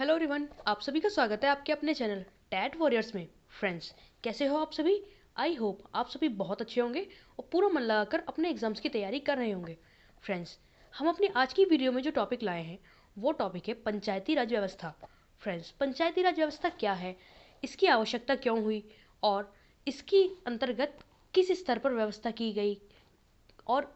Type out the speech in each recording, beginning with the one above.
Hello everyone, आप सभी का स्वागत है आपके अपने चैनल टैट वॉरियर्स में। फ्रेंड्स, कैसे हो आप सभी? आई होप आप सभी बहुत अच्छे होंगे और पूरा मन लगाकर अपने एग्जाम्स की तैयारी कर रहे होंगे। फ्रेंड्स, हम अपनी आज की वीडियो में जो टॉपिक लाए हैं वो टॉपिक है पंचायती राज व्यवस्था। फ्रेंड्स, पंचायती राज व्यवस्था क्या है, इसकी आवश्यकता क्यों हुई और इसकी अंतर्गत किस स्तर पर व्यवस्था की गई और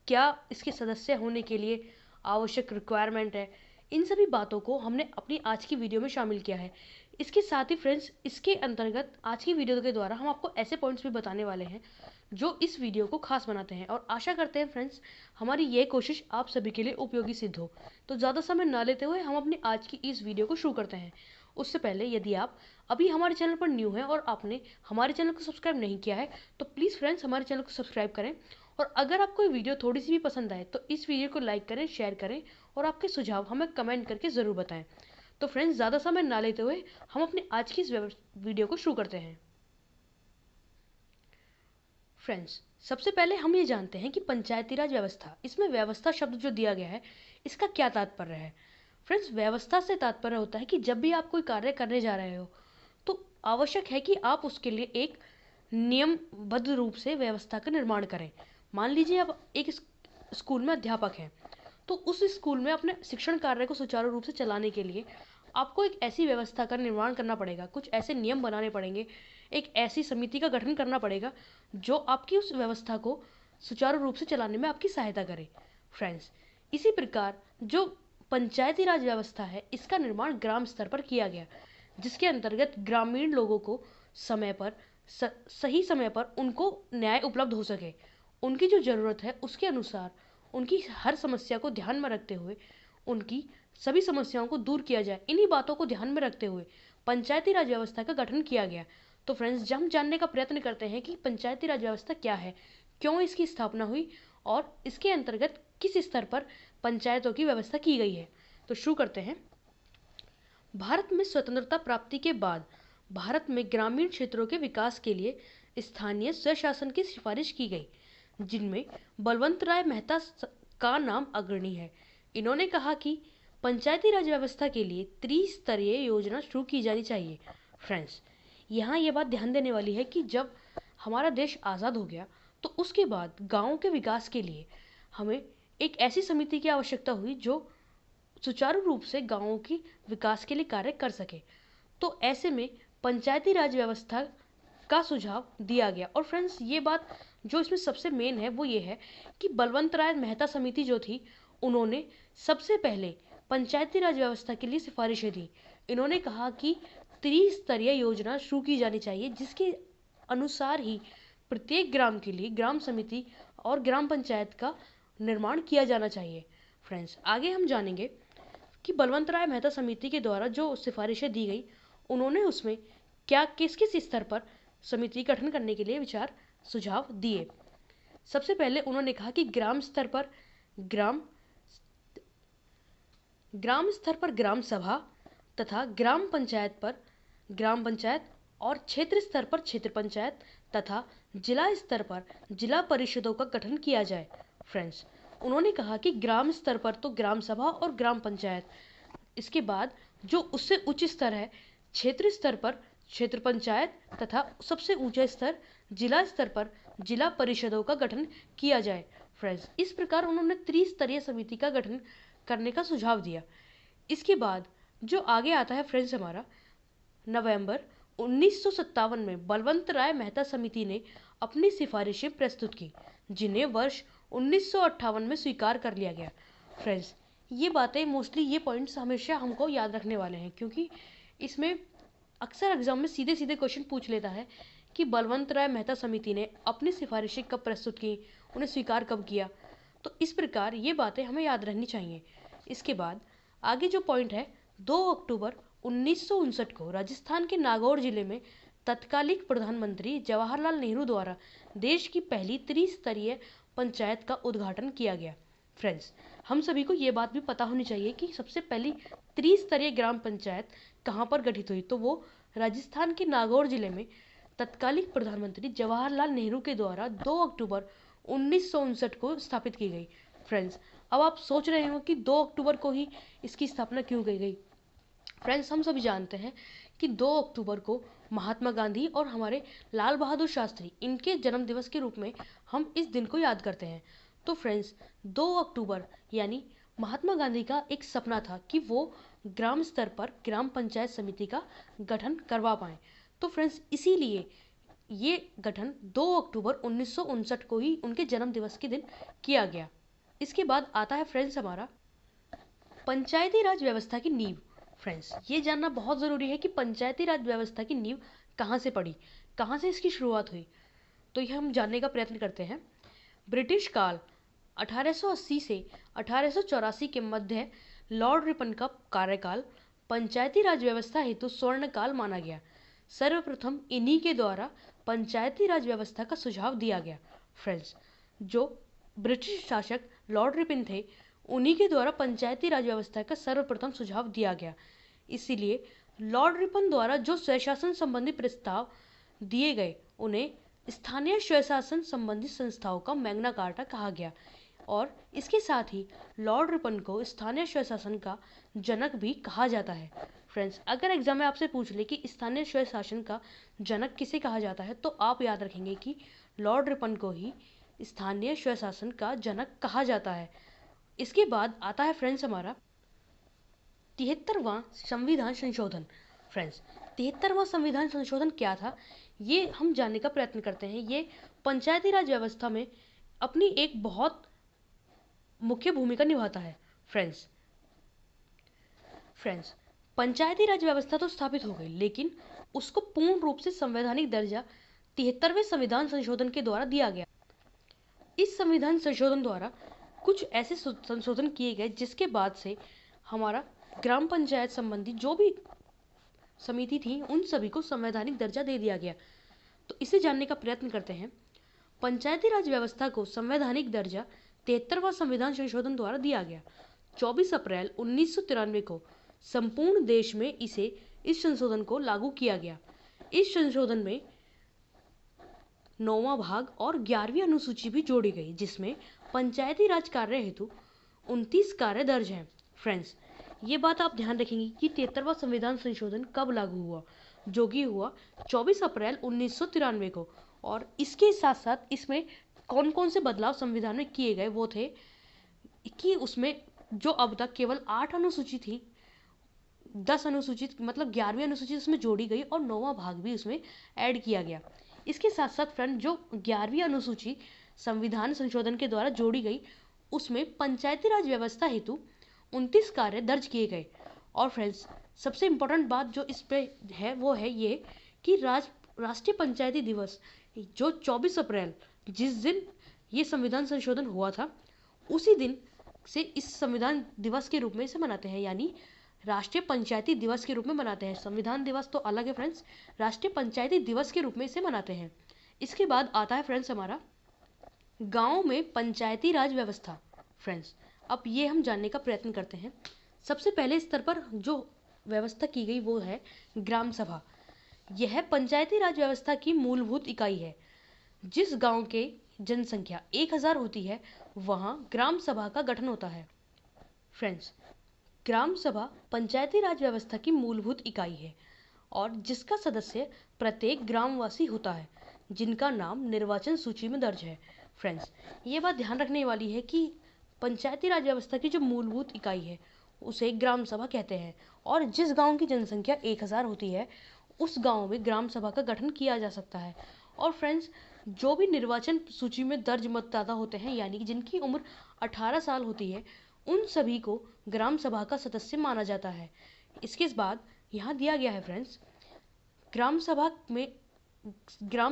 क्या इसके सदस्य होने के लिए आवश्यक रिक्वायरमेंट है, इन सभी बातों को हमने अपनी आज की वीडियो में शामिल किया है। इसके साथ ही फ्रेंड्स, इसके अंतर्गत आज की वीडियो के द्वारा हम आपको ऐसे पॉइंट्स भी बताने वाले हैं जो इस वीडियो को खास बनाते हैं, और आशा करते हैं फ्रेंड्स हमारी ये कोशिश आप सभी के लिए उपयोगी सिद्ध हो। तो ज़्यादा समय ना लेते हुए हम अपनी आज की इस वीडियो को शुरू करते हैं। उससे पहले यदि आप अभी हमारे चैनल पर न्यू हैं और आपने हमारे चैनल को सब्सक्राइब नहीं किया है तो प्लीज़ फ्रेंड्स हमारे चैनल को सब्सक्राइब करें, और अगर आपको ये वीडियो थोड़ी सी भी पसंद आए तो इस वीडियो को लाइक करें, शेयर करें और आपके सुझाव हमें कमेंट करके ज़रूर बताएं। तो फ्रेंड्स, ज़्यादा समय ना लेते हुए हम अपने आज की इस वीडियो को शुरू करते हैं। फ्रेंड्स, सबसे पहले हम ये जानते हैं कि पंचायती राज व्यवस्था, इसमें व्यवस्था शब्द जो दिया गया है इसका क्या तात्पर्य है। फ्रेंड्स, व्यवस्था से तात्पर्य होता है कि जब भी आप कोई कार्य करने जा रहे हो तो आवश्यक है कि आप उसके लिए एक नियमबद्ध रूप से व्यवस्था का निर्माण करें। मान लीजिए आप एक स्कूल में अध्यापक हैं, तो उस स्कूल में अपने शिक्षण कार्य को सुचारू रूप से चलाने के लिए आपको एक ऐसी व्यवस्था का निर्माण करना पड़ेगा, कुछ ऐसे नियम बनाने पड़ेंगे, एक ऐसी समिति का गठन करना पड़ेगा जो आपकी उस व्यवस्था को सुचारू रूप से चलाने में आपकी सहायता करे। फ्रेंड्स, इसी प्रकार जो पंचायती राज व्यवस्था है इसका निर्माण ग्राम स्तर पर किया गया, जिसके अंतर्गत ग्रामीण लोगों को समय पर सही समय पर उनको न्याय उपलब्ध हो सके, उनकी जो ज़रूरत है उसके अनुसार उनकी हर समस्या को ध्यान में रखते हुए उनकी सभी समस्याओं को दूर किया जाए। इन्हीं बातों को ध्यान में रखते हुए पंचायती राज व्यवस्था का गठन किया गया। तो फ्रेंड्स, जब हम जानने का प्रयत्न करते हैं कि पंचायती राज व्यवस्था क्या है, क्यों इसकी स्थापना हुई और इसके अंतर्गत किस स्तर पर पंचायतों की व्यवस्था की गई है, तो शुरू करते हैं। भारत में स्वतंत्रता प्राप्ति के बाद भारत में ग्रामीण क्षेत्रों के विकास के लिए स्थानीय स्वशासन की सिफारिश की गई, जिनमें बलवंत राय मेहता का नाम अग्रणी है। इन्होंने कहा कि पंचायती राज व्यवस्था के लिए त्रिस्तरीय योजना शुरू की जानी चाहिए। फ्रेंड्स, यहाँ ये बात ध्यान देने वाली है कि जब हमारा देश आज़ाद हो गया तो उसके बाद गाँव के विकास के लिए हमें एक ऐसी समिति की आवश्यकता हुई जो सुचारू रूप से गाँवों की विकास के लिए कार्य कर सके। तो ऐसे में पंचायती राज व्यवस्था का सुझाव दिया गया। और फ्रेंड्स, ये बात जो इसमें सबसे मेन है वो ये है कि बलवंत राय मेहता समिति जो थी उन्होंने सबसे पहले पंचायती राज व्यवस्था के लिए सिफारिशें दी। इन्होंने कहा कि त्रिस्तरीय योजना शुरू की जानी चाहिए, जिसके अनुसार ही प्रत्येक ग्राम के लिए ग्राम समिति और ग्राम पंचायत का निर्माण किया जाना चाहिए। फ्रेंड्स, आगे हम जानेंगे कि बलवंत राय मेहता समिति के द्वारा जो सिफारिशें दी गई उन्होंने उसमें क्या किस किस स्तर पर समिति गठन करने के लिए विचार सुझाव दिए। सबसे पहले उन्होंने कहा कि ग्राम स्तर पर ग्राम सभा तथा ग्राम पंचायत और क्षेत्र स्तर पर क्षेत्र पंचायत तथा जिला स्तर पर जिला परिषदों का गठन किया जाए। फ्रेंड्स, उन्होंने कहा कि ग्राम स्तर पर तो ग्राम सभा और ग्राम पंचायत, इसके बाद जो उससे उच्च स्तर है क्षेत्र स्तर पर क्षेत्र पंचायत तथा सबसे ऊंचा स्तर जिला स्तर पर जिला परिषदों का गठन किया जाए। फ्रेंड्स, इस प्रकार उन्होंने त्रिस्तरीय समिति का गठन करने का सुझाव दिया। इसके बाद जो आगे आता है फ्रेंड्स, हमारा नवंबर 1957 में बलवंत राय मेहता समिति ने अपनी सिफारिशें प्रस्तुत की, जिन्हें वर्ष 1958 में स्वीकार कर लिया गया। फ्रेंड्स, ये बातें मोस्टली ये पॉइंट्स हमेशा हमको याद रखने वाले हैं, क्योंकि इसमें अक्सर एग्जाम में सीधे सीधे क्वेश्चन पूछ लेता है कि बलवंत राय मेहता समिति ने अपनी सिफारिशें कब प्रस्तुत की, उन्हें स्वीकार कब किया। तो इस प्रकार ये बातें हमें याद रहनी चाहिए। इसके बाद आगे जो पॉइंट है, 2 अक्टूबर 1959 को राजस्थान के नागौर जिले में तत्कालीन प्रधानमंत्री जवाहरलाल नेहरू द्वारा देश की पहली त्रिस्तरीय पंचायत का उद्घाटन किया गया। फ्रेंड्स, हम सभी को ये बात भी पता होनी चाहिए कि सबसे पहली त्रिस्तरीय ग्राम पंचायत कहाँ पर गठित हुई, तो वो राजस्थान के नागौर जिले में तत्कालीन प्रधानमंत्री जवाहरलाल नेहरू के द्वारा 2 अक्टूबर 1959 को स्थापित की गई। फ्रेंड्स, अब आप सोच रहे हो कि 2 अक्टूबर को ही इसकी स्थापना क्यों की गई। फ्रेंड्स, हम सभी जानते हैं कि 2 अक्टूबर को महात्मा गांधी और हमारे लाल बहादुर शास्त्री इनके जन्म दिवस के रूप में हम इस दिन को याद करते हैं। तो फ्रेंड्स, 2 अक्टूबर यानी महात्मा गांधी का एक सपना था कि वो ग्राम स्तर पर ग्राम पंचायत समिति का गठन करवा पाएं। तो फ्रेंड्स, इसीलिए ये गठन 2 अक्टूबर 1959 को ही उनके जन्म दिवस के दिन किया गया। इसके बाद आता है फ्रेंड्स हमारा पंचायती राज व्यवस्था की नींव। फ्रेंड्स, ये जानना बहुत ज़रूरी है कि पंचायती राज व्यवस्था की नींव कहाँ से पड़ी, कहाँ से इसकी शुरुआत हुई। तो यह हम जानने का प्रयत्न करते हैं। ब्रिटिश काल 1880 से 1884 के मध्य लॉर्ड रिपन का कार्यकाल पंचायती राज व्यवस्था हेतु स्वर्ण काल माना गया। सर्वप्रथम इन्हीं के द्वारा पंचायती राज व्यवस्था का सुझाव दिया गया। फ्रेंड्स, जो ब्रिटिश शासक लॉर्ड रिपन थे, उन्हीं के द्वारा पंचायती राज व्यवस्था का सर्वप्रथम सुझाव दिया गया। इसीलिए लॉर्ड रिपन द्वारा जो स्वशासन संबंधी प्रस्ताव दिए गए उन्हें स्थानीय स्वशासन संबंधी संस्थाओं का मैग्ना कार्टा कहा गया। और इसके साथ ही लॉर्ड रिपन को स्थानीय स्वशासन का जनक भी कहा जाता है। फ्रेंड्स, अगर एग्जाम में आपसे पूछ ले कि स्थानीय स्वशासन का जनक किसे कहा जाता है, तो आप याद रखेंगे कि लॉर्ड रिपन को ही स्थानीय स्वशासन का जनक कहा जाता है। इसके बाद आता है फ्रेंड्स हमारा 73वां संविधान संशोधन। फ्रेंड्स, 73वां संविधान संशोधन क्या था, ये हम जानने का प्रयत्न करते हैं। ये पंचायती राज व्यवस्था में अपनी एक बहुत मुख्य भूमिका निभाता है। फ्रेंड्स, पंचायती राज व्यवस्था तो स्थापित हो गई, लेकिन उसको पूर्ण रूप से संवैधानिक दर्जा 73वें संविधान संशोधन के द्वारा दिया गया। इस संविधान संशोधन द्वारा कुछ ऐसे संशोधन किए गए जिसके बाद से हमारा ग्राम पंचायत संबंधी जो भी समिति थी उन सभी को संवैधानिक दर्जा दे दिया गया। तो इसे जानने का प्रयत्न करते हैं। पंचायती राज व्यवस्था को संवैधानिक दर्जा 73वां संविधान संशोधन द्वारा दिया गया। 24 अप्रैल 1993 को संपूर्ण देश में इस संशोधन को लागू किया गया। इस संशोधन में 9वां भाग और 11वीं अनुसूची भी जोड़ी गई, जिसमें पंचायती राज कार्य हेतु 29 कार्य दर्ज हैं। फ्रेंड्स, ये बात आप ध्यान रखेंगे कि 73वां संविधान संशोधन कब लागू हुआ, जो कि हुआ 24 अप्रैल 1993 को। और इसके साथ साथ इसमें कौन कौन से बदलाव संविधान में किए गए वो थे कि उसमें जो अब तक केवल 8 अनुसूची थी, 10 अनुसूची मतलब 11वीं अनुसूची उसमें जोड़ी गई और 9वां भाग भी उसमें ऐड किया गया। इसके साथ साथ फ्रेंड, जो 11वीं अनुसूची संविधान संशोधन के द्वारा जोड़ी गई उसमें पंचायती राज व्यवस्था हेतु 29 कार्य दर्ज किए गए। और फ्रेंड्स, सबसे इम्पोर्टेंट बात जो इस पे है वो है ये कि राष्ट्रीय पंचायती दिवस जो 24 अप्रैल जिस दिन ये संविधान संशोधन हुआ था, उसी दिन से इस संविधान दिवस के रूप में इसे मनाते हैं, यानी राष्ट्रीय पंचायती दिवस के रूप में मनाते हैं। संविधान दिवस तो अलग है फ्रेंड्स, राष्ट्रीय पंचायती दिवस के रूप में इसे मनाते हैं। इसके बाद आता है फ्रेंड्स हमारा गाँव में पंचायती राज व्यवस्था। फ्रेंड्स, अब ये हम जानने का प्रयत्न करते हैं। सबसे पहले स्तर पर जो व्यवस्था की गई वो है ग्राम सभा। यह पंचायती राज व्यवस्था की मूलभूत इकाई है। जिस गांव के जनसंख्या 1000 होती है वहां ग्राम सभा का गठन होता है। फ्रेंड्स, ग्राम सभा पंचायती राज व्यवस्था की मूलभूत इकाई है और जिसका सदस्य प्रत्येक ग्रामवासी होता है, जिनका नाम निर्वाचन सूची में दर्ज है। फ्रेंड्स, ये बात ध्यान रखने वाली है कि पंचायती राज व्यवस्था की जो मूलभूत इकाई है उसे ग्राम सभा कहते हैं और जिस गांव की जनसंख्या 1000 होती है उस गांव में ग्राम सभा का गठन किया जा सकता है। और फ्रेंड्स, जो भी निर्वाचन सूची में दर्ज मतदाता होते हैं, यानी कि जिनकी उम्र 18 साल होती है, उन सभी को ग्राम सभा का सदस्य माना जाता है। इसके बाद यहाँ दिया गया है फ्रेंड्स, ग्राम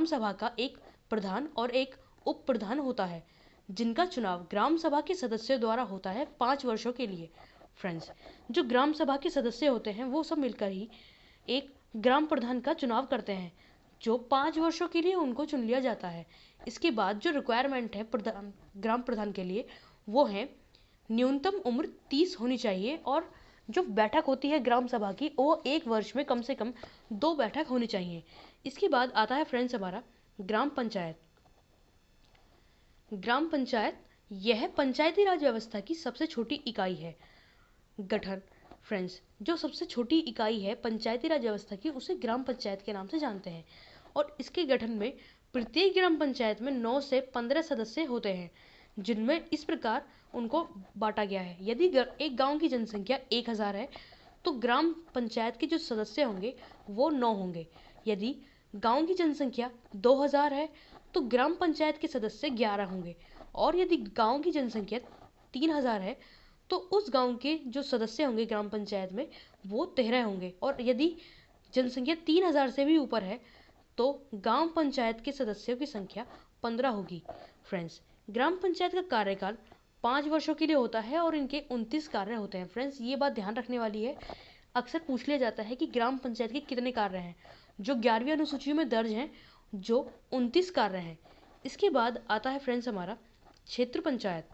सभा का एक प्रधान और एक उप प्रधान होता है, जिनका चुनाव ग्राम सभा के सदस्यों द्वारा होता है 5 वर्षों के लिए। फ्रेंड्स, जो ग्राम सभा के सदस्य होते हैं वो सब मिलकर ही एक ग्राम प्रधान का चुनाव करते हैं, जो 5 वर्षों के लिए उनको चुन लिया जाता है। इसके बाद जो रिक्वायरमेंट है ग्राम प्रधान के लिए वो है न्यूनतम उम्र 30 होनी चाहिए और जो बैठक होती है ग्राम सभा की वो 1 वर्ष में कम से कम 2 बैठक होनी चाहिए। इसके बाद आता है फ्रेंड्स हमारा ग्राम पंचायत। ग्राम पंचायत यह पंचायती राज व्यवस्था की सबसे छोटी इकाई है। गठन फ्रेंड्स, जो सबसे छोटी इकाई है पंचायती राज व्यवस्था की, उसे ग्राम पंचायत के नाम से जानते हैं। और इसके गठन में प्रत्येक ग्राम पंचायत में 9 से 15 सदस्य होते हैं, जिनमें इस प्रकार उनको बांटा गया है। यदि एक गांव की जनसंख्या 1000 है तो ग्राम पंचायत के जो सदस्य होंगे वो 9 होंगे। यदि गांव की जनसंख्या 2000 है तो ग्राम पंचायत के सदस्य 11 होंगे। और यदि गांव की जनसंख्या 3000 है तो उस गांव के जो सदस्य होंगे ग्राम पंचायत में वो 13 होंगे। और यदि जनसंख्या 3000 से भी ऊपर है तो गांव पंचायत के सदस्यों की संख्या 15 होगी। फ्रेंड्स, ग्राम पंचायत का कार्यकाल 5 वर्षों के लिए होता है और इनके 29 कार्य होते हैं। फ्रेंड्स, ये बात ध्यान रखने वाली है, अक्सर पूछ लिया जाता है कि ग्राम पंचायत के कितने कार्य हैं। जो 11वीं अनुसूची में दर्ज हैं, जो 29 कार्य हैं। इसके बाद आता है फ्रेंड्स हमारा क्षेत्र पंचायत।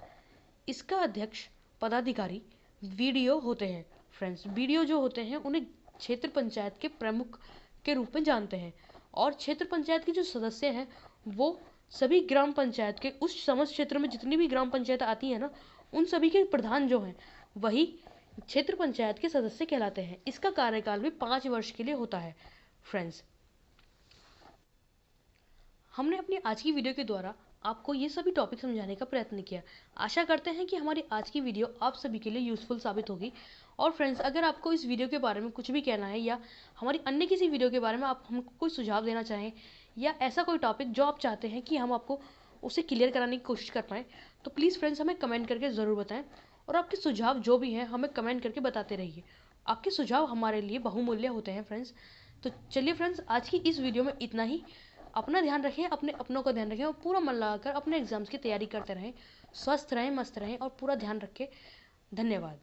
इसका अध्यक्ष, पदाधिकारी वीडीओ होते हैं। फ्रेंड्स, वीडीओ जो होते हैं उन्हें क्षेत्र पंचायत के प्रमुख के रूप में जानते हैं। और क्षेत्र पंचायत के जो सदस्य हैं वो सभी ग्राम पंचायत के उस समस्त क्षेत्र में जितनी भी ग्राम पंचायत आती है ना, उन सभी के प्रधान जो हैं वही क्षेत्र पंचायत के सदस्य कहलाते हैं। इसका कार्यकाल भी 5 वर्ष के लिए होता है। फ्रेंड्स, हमने अपनी आज की वीडियो के द्वारा आपको ये सभी टॉपिक समझाने का प्रयत्न किया। आशा करते हैं कि हमारी आज की वीडियो आप सभी के लिए यूज़फुल साबित होगी। और फ्रेंड्स, अगर आपको इस वीडियो के बारे में कुछ भी कहना है या हमारी अन्य किसी वीडियो के बारे में आप हमको कोई सुझाव देना चाहें या ऐसा कोई टॉपिक जो आप चाहते हैं कि हम आपको उसे क्लियर कराने की कोशिश कर पाएँ, तो प्लीज़ फ्रेंड्स हमें कमेंट करके ज़रूर बताएँ। और आपके सुझाव जो भी हैं हमें कमेंट करके बताते रहिए। आपके सुझाव हमारे लिए बहुमूल्य होते हैं फ्रेंड्स। तो चलिए फ्रेंड्स, आज की इस वीडियो में इतना ही। अपना ध्यान रखें, अपने अपनों का ध्यान रखें और पूरा मन लगाकर अपने एग्जाम्स की तैयारी करते रहें। स्वस्थ रहें, मस्त रहें और पूरा ध्यान रखें। धन्यवाद।